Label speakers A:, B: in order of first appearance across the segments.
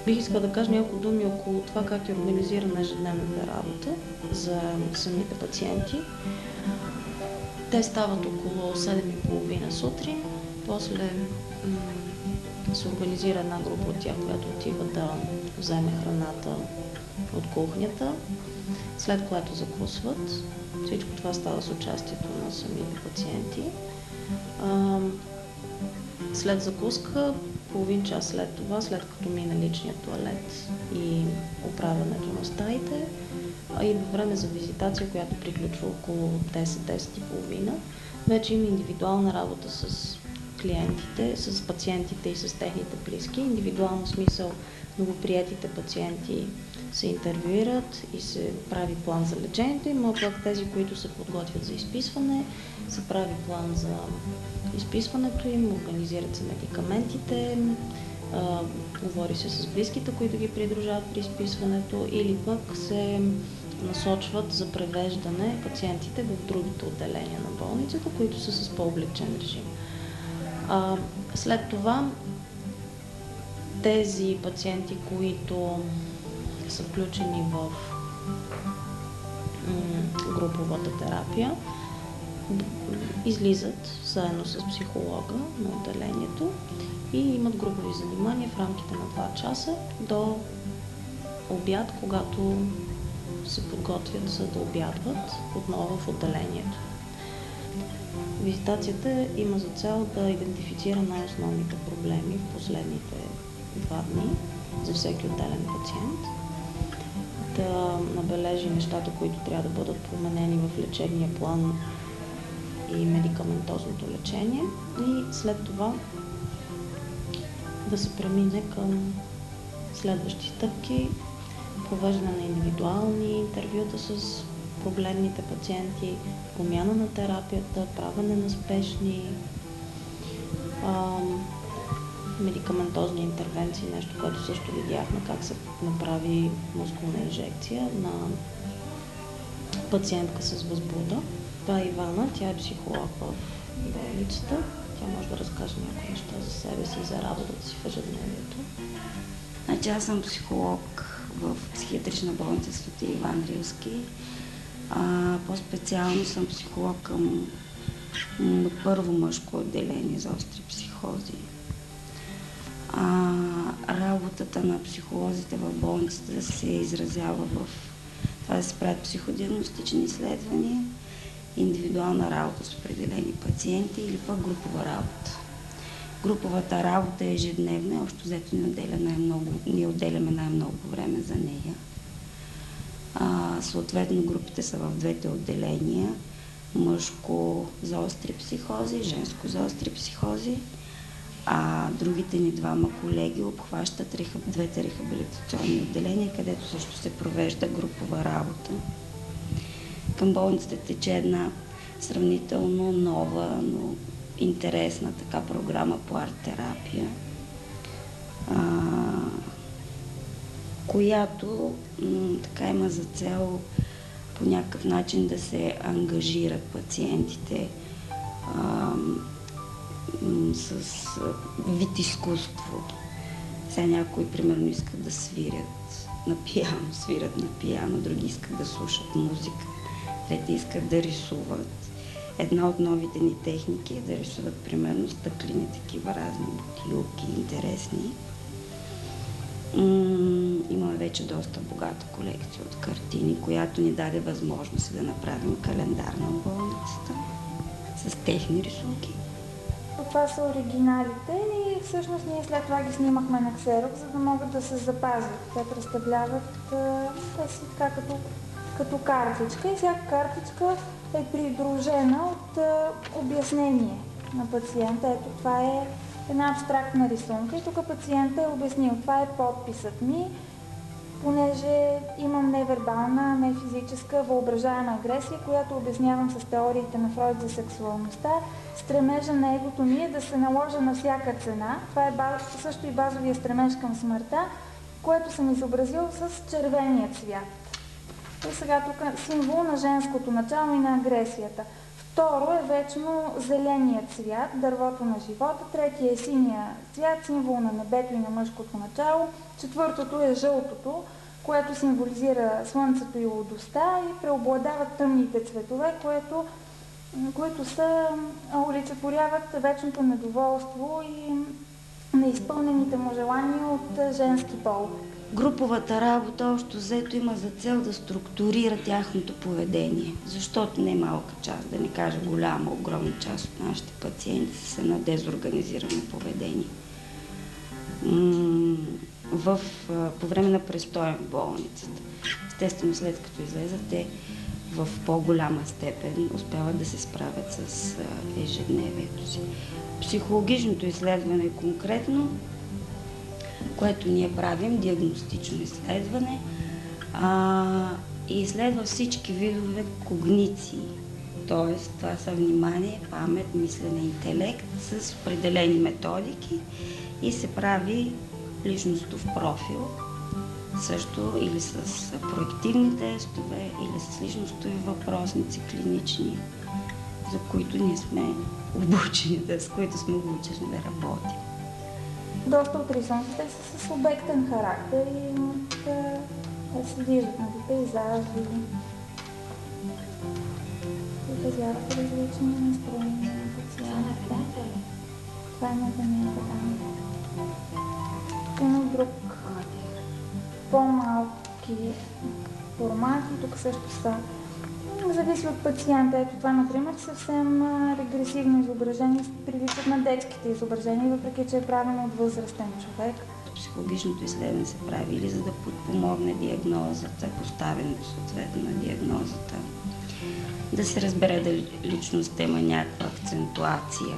A: Бих искала да кажа няколко думи около това как е организирана ежедневната работа за самите пациенти. Те стават около 7:30 сутрин, после се организира една група от тях, която отива да вземе храната от кухнята, след което закусват. Всичко това става с участието на самите пациенти. След закуска, половин час след това, след като мине личният тоалет и оправянето на стаите, идва време за визитация, която приключва около 10-10:30. Вече има индивидуална работа с клиентите, с пациентите и с техните близки. Индивидуална смисъл, новоприетите пациенти се интервюират и се прави план за лечението им, а пък тези, които се подготвят за изписване, се прави план за изписването им, организират се медикаментите, говори се с близките, които ги придружават при изписването, или пък се насочват за превеждане пациентите в другите отделения на болницата, които са с по-облекчен режим. След това тези пациенти, които са включени в груповата терапия, излизат заедно с психолога на отделението и имат групови занимания в рамките на 2 часа до обяд, когато се подготвят за да обядват отново в отделението. Визитацията има за цел да идентифицира най-основните проблеми в последните 2 дни за всеки отделен пациент, да набележи нещата, които трябва да бъдат променени в лечебния план и медикаментозното лечение, и след това да се премине към следващи стъпки, провеждане на индивидуални интервюта с проблемните пациенти, промяна на терапията, правене на спешни медикаментозни интервенции, нещо, което също видяхме как се направи мускулна инжекция на пациентка с възбуда. Това е Ивана, тя е психолог в болницата. Тя може да разкаже някои неща за себе си и за работата си в ежедневието.
B: Значи аз съм психолог в психиатрична болница Свети Иван Рилски. По-специално съм психолог към първо мъжко отделение за остри психози. Работата на психолозите в болницата се изразява в това да се правят психодиагностични изследвания, индивидуална работа с определени пациенти или пък групова работа. Груповата работа е ежедневна и общо взето ние отделяме най-много време за нея. Съответно групите са в двете отделения: мъжко за остри психози, женско за остри психози, а другите ни 2 колеги обхващат двете рехабилитационни отделения, където също се провежда групова работа. Към болницата тече една сравнително нова, но интересна така програма по арт-терапия, която така има за цел по някакъв начин да се ангажират пациентите с вид изкуство. Сега някои примерно искат да свирят на пиано, други искат да слушат музика, трети искат да рисуват. Една от новите ни техники е да рисуват примерно стъклени такива разни бутилки, интересни. Имаме вече доста богата колекция от картини, която ни даде възможност да направим календар на болницата с техни рисунки.
C: Това са оригиналите и всъщност ние след това ги снимахме на ксерокс, за да могат да се запазят. Те представляват така като картичка и всяка картичка е придружена от обяснение на пациента. Ето това е една абстрактна рисунка и тук пациента е обяснил. Това е подписът ми, понеже имам невербална, не физическа, въображаема агресия, която обяснявам с теориите на Фройд за сексуалността. Стремежа на егото ми е да се наложа на всяка цена. Това е също и базовия стремеж към смъртта, което съм изобразил с червения цвят. И сега тук символ на женското начало и на агресията. Второ е вечно зеленият цвят, дървото на живота. Третия е синия цвят, символ на небето и на мъжкото начало. Четвъртото е жълтото, което символизира слънцето и лудостта и преобладават тъмните цветове, които олицетворяват вечното недоволство и неизпълнените му желания от женски пол.
B: Груповата работа общо взето има за цел да структурира тяхното поведение, защото не малка част, да не кажа голяма, огромна част от нашите пациенти са с едно дезорганизирано поведение. По време на престоя в болницата, естествено след като излезат, те в по-голяма степен успяват да се справят с ежедневието си. Психологичното изследване конкретно, което ние правим, диагностично изследване, и изследва всички видове когниции. Т.е. това са внимание, памет, мислене, интелект с определени методики и се прави личностов профил, също или с проективни тестове, или с личностови въпросници, клинични, за които ние сме обучени, с които сме обучени да работим.
C: Доста от рисунките са с обектен характер и да се виждат на пейзажи, отразяват различни настроения на пациента. Това е на кабинета там. Има друг по-малки формати, тук също са. Зависи от пациента. Ето това, например, съвсем регресивно изображение, приличат на детските изображения, въпреки че е правено от възрастен човек.
B: Психологичното изследване се прави или за да подпомогне диагнозата, поставянето съответно на диагнозата, да се разбере дали личността има някаква акцентуация,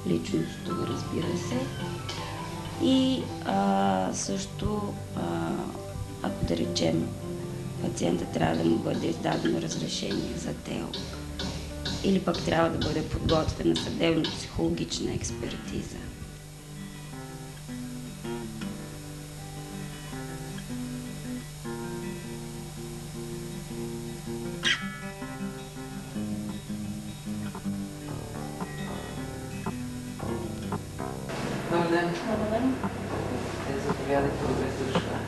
B: личността, разбира се. И също, ако да речем, пациента трябва да му бъде издадено разрешение за ТЕЛ или пък трябва да бъде подготвена съдебно-психологична експертиза.
D: Добър ден.
C: Добър ден.
D: Заповядайте, добре сте дошла.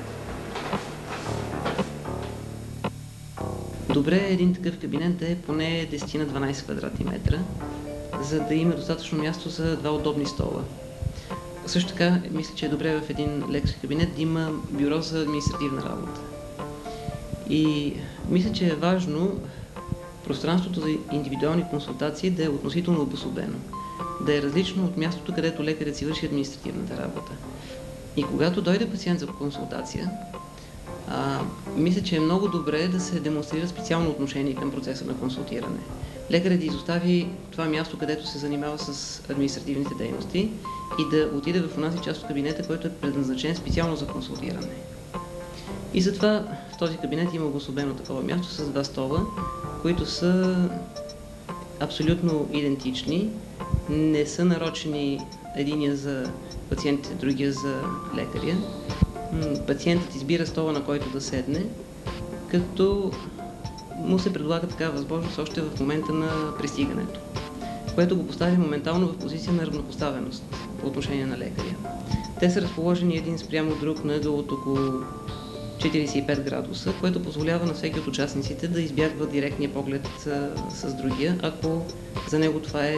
D: Добре е един такъв кабинет да е поне 10 на 12 квадратни метра, за да има достатъчно място за два удобни стола. Също така, мисля, че е добре в един лекарски кабинет да има бюро за административна работа. И мисля, че е важно пространството за индивидуални консултации да е относително обособено, да е различно от мястото, където лекарят си върши административната работа. И когато дойде пациент за консултация, мисля, че е много добре да се демонстрира специално отношение към процеса на консултиране. Лекарят да изостави това място, където се занимава с административните дейности и да отиде в онази част от кабинета, който е предназначен специално за консултиране. И затова в този кабинет има обособено такова място с два стола, които са абсолютно идентични, не са нарочени единия за пациентите, другия за лекаря. Пациентът избира стола, на който да седне, като му се предлага такава възможност още в момента на пристигането, което го постави моментално в позиция на равнопоставеност по отношение на лекаря. Те са разположени един спрямо друг на ъгъл от около 45 градуса, което позволява на всеки от участниците да избягва директния поглед с другия, ако за него това е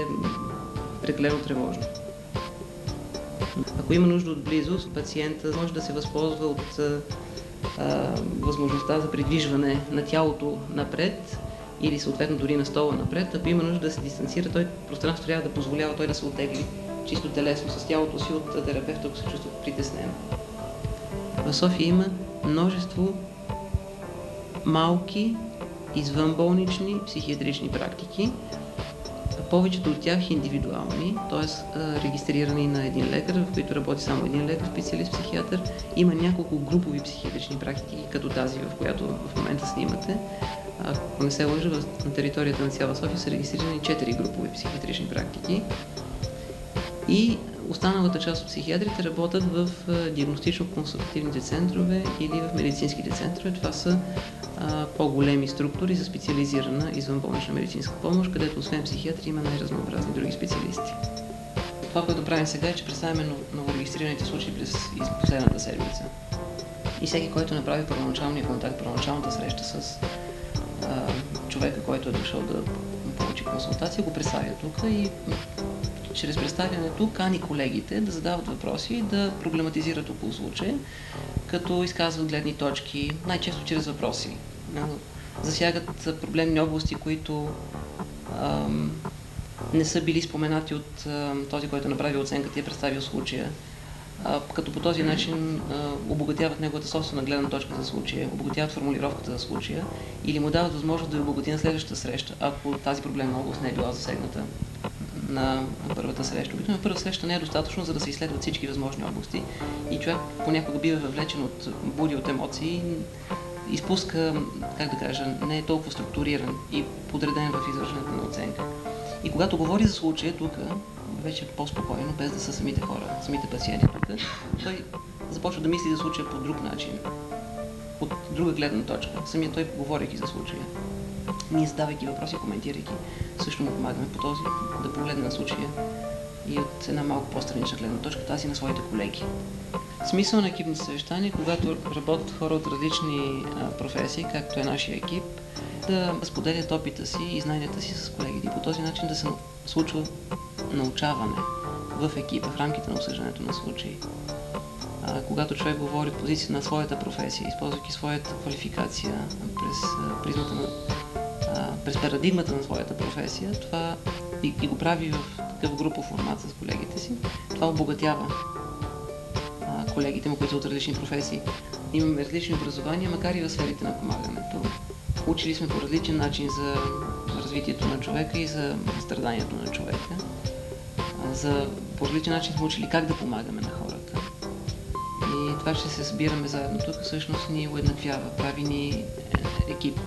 D: прекалено тревожно. Ако има нужда от близост, пациентът може да се възползва от възможността за придвижване на тялото напред или съответно дори на стола напред. Ако има нужда да се дистанцира, пространството трябва да позволява той да се оттегли чисто телесно с тялото си от терапевта, ако се чувства притеснен. В София има множество малки извънболнични психиатрични практики. Повечето от тях индивидуални, т.е. регистрирани на един лекар, в които работи само един лекар, специалист, психиатър. Има няколко групови психиатрични практики, като тази, в която в момента снимате. Ако не се лъжа, на територията на цяла София са регистрирани 4 групови психиатрични практики. И останалата част от психиатрите работят в диагностично-консултативните центрове или в медицинските центрове. Това са по-големи структури за специализирана извънболнична медицинска помощ, където освен психиатри има най-разнообразни други специалисти. Това, което правим сега е, че представяме новорегистрираните случаи през последната седмица. И всеки, който направи първоначалния контакт, първоначалната среща с човека, който е дошъл да получи консултация, го представя тук и чрез представянето кани колегите да задават въпроси и да проблематизират около случая, като изказват гледни точки, най-често чрез въпроси. Засягат проблемни области, които не са били споменати от този, който направи оценката и е представил случая, като по този начин обогатяват неговата собствена гледна точка за случая, обогатяват формулировката за случая или му дават възможност да я обогати на следващата среща, ако тази проблемна област не е била засегната на първата среща. Обикновено първа среща не е достатъчно, за да се изследват всички възможни области и човек понякога бива въвлечен от бури от емоции, изпуска, как да кажа, не е толкова структуриран и подреден в извършването на оценка. И когато говори за случая тук, вече по-спокойно, без да са самите хора, самите пациенти тук, той започва да мисли за случая по друг начин, от друга гледна точка. Самият той, говорейки за случая, ние задавайки въпроси, коментирайки, също му помагаме по този да погледне на случая и от една малко по-странична гледна точка, тази на своите колеги. Смисъл на екипните съвещания, когато работят хора от различни професии, както е нашия екип, да споделят опита си и знанията си с колегите и по този начин да се случва научаване в екипа, в рамките на обсъждането на случаи. Когато човек говори от позиция на своята професия, използвайки своята квалификация през призмата на през парадигмата на своята професия, това и го прави в такъв групов формат с колегите си, това обогатява колегите му, които са от различни професии. Имаме различни образования, макар и в сферите на помагането. Учили сме по различен начин за развитието на човека и за страданието на човека. По различен начин сме учили как да помагаме на хората. И това, че се събираме заедно тук, всъщност ни уеднаквява, прави ни екип.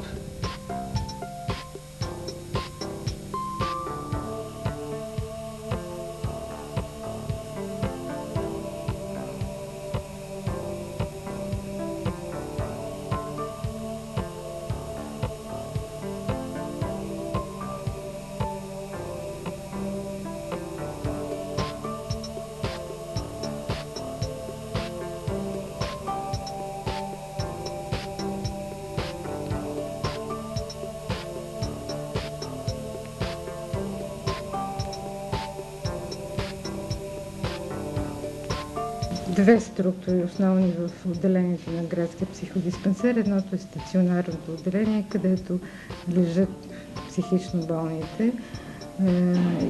E: Две структури основни в отделението на градския психодиспансер. Едното е стационарното отделение, където лежат психично болните.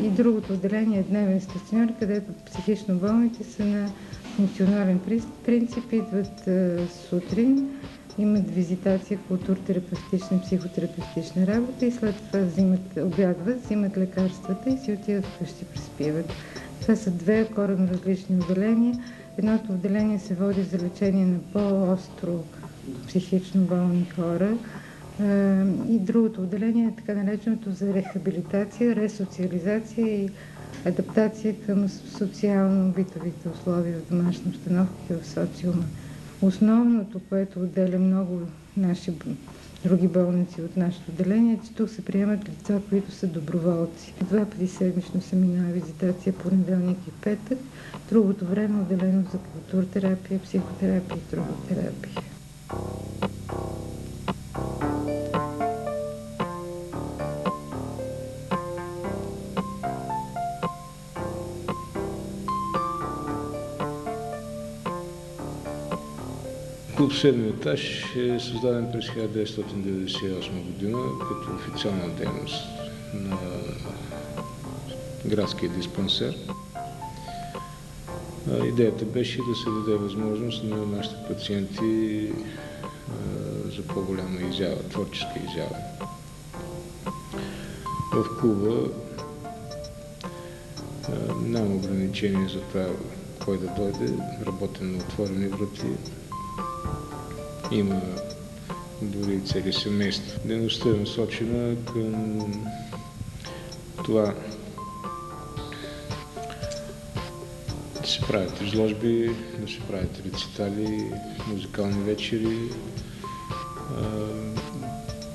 E: И другото отделение е дневен стационар, където психично болните са на функционален принцип, идват сутрин, имат визитация, културтерапевтична, психотерапевтична работа и след това обядват, взимат лекарствата и си отиват вкъщи, преспиват. Това са две коренно различни отделения. Едното отделение се води за лечение на по-остро психично болни хора и другото отделение е така нареченото за рехабилитация, ресоциализация и адаптация към социално-битовите условия в домашна обстановка и в социума. Основното, което отделя много наши други болници от нашето отделение, е, че тук се приемат лица, които са доброволци. 2 пъти седмично се минава визитация понеделник и петък. Другото време е отделено за културтерапия, психотерапия и трудотерапия.
F: Клуб седми етаж е създаден през 1998 година като официална дейност на градския диспансер. Идеята беше да се даде възможност на нашите пациенти за по-голяма изява, творческа изява. В клуба няма ограничение за това кой да дойде, работим на отворени врати. Има дори цели семейства. Дейността е насочена към това да се правят изложби, да се правят рецитали, музикални вечери,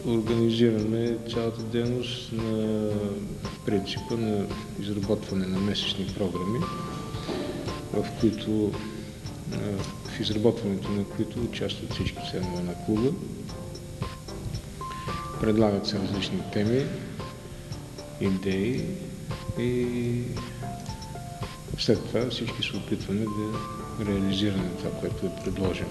F: организираме цялата дейност на принципа на изработване на месечни програми, в изработването на които участват всички членове на клуба. Предлагат се различни теми, идеи и след това всички се опитваме да реализираме това, което е предложено.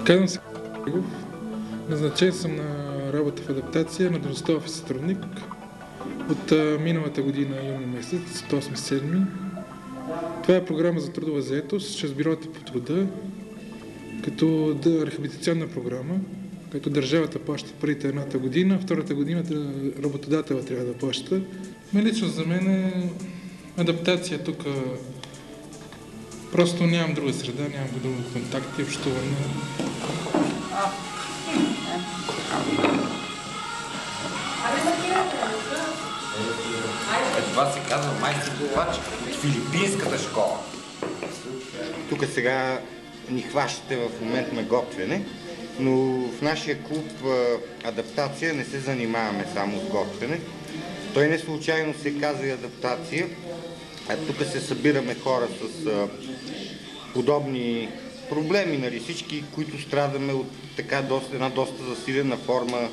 G: Казвам се Кръгов. Назначен съм на работа в адаптация на длъжността офис сътрудник от миналата година, юни месец, от 8-7. Това е програма за трудова заетост чрез бюрата по труда, като рехабилитационна програма, като държавата плаща парите едната година, втората година работодателя трябва да плаща. Лично за мен е адаптация тук. Просто нямам друга среда, нямам други контакти, общуване.
H: Това се казва майстор Ковачка от филипинската школа. Тук сега ни хващате в момент на готвене, но в нашия клуб адаптация не се занимаваме само с готвене. Той не случайно се казва и адаптация. Тук се събираме хора с подобни проблеми, нали, всички, които страдаме от така една доста засилена форма